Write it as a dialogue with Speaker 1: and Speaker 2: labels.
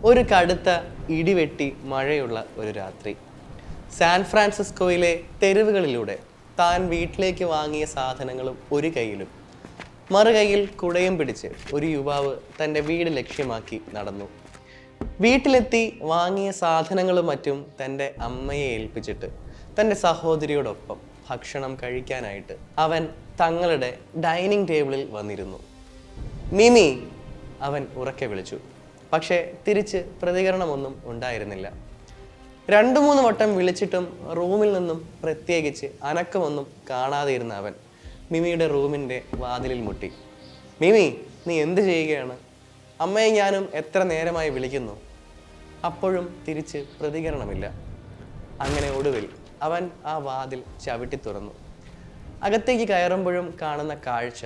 Speaker 1: ഒരു കടുത്ത ഇടിവെട്ടി മഴയുള്ള ഒരു രാത്രി സാൻ ഫ്രാൻസിസ്കോയിലെ തെരുവുകളിലൂടെ താൻ വീട്ടിലേക്ക് വാങ്ങിയ സാധനങ്ങളും ഒരു കയ്യിലും മറുകൈയിൽ കുടയും പിടിച്ച് ഒരു യുവാവ് തൻ്റെ വീട് ലക്ഷ്യമാക്കി നടന്നു. വീട്ടിലെത്തി വാങ്ങിയ സാധനങ്ങളും മറ്റും തൻ്റെ അമ്മയെ ഏൽപ്പിച്ചിട്ട് തൻ്റെ സഹോദരിയോടൊപ്പം ഭക്ഷണം കഴിക്കാനായിട്ട് അവൻ തങ്ങളുടെ ഡൈനിങ് ടേബിളിൽ വന്നിരുന്നു. മിമി, അവൻ ഉറക്കെ വിളിച്ചു. പക്ഷേ തിരിച്ച് പ്രതികരണമൊന്നും ഉണ്ടായിരുന്നില്ല. 2-3 വട്ടം വിളിച്ചിട്ടും റൂമിൽ നിന്നും പ്രത്യേകിച്ച് അനക്കമൊന്നും കാണാതെയിരുന്ന അവൻ മിമിയുടെ റൂമിൻ്റെ വാതിലിൽ മുട്ടി. മിമി, നീ എന്ത് ചെയ്യുകയാണ്? അമ്മയെ ഞാനും എത്ര നേരമായി വിളിക്കുന്നു. അപ്പോഴും തിരിച്ച് പ്രതികരണമില്ല. അങ്ങനെ ഒടുവിൽ അവൻ ആ വാതിൽ ചവിട്ടി തുറന്നു. അകത്തേക്ക് കയറുമ്പോഴും കാണുന്ന കാഴ്ച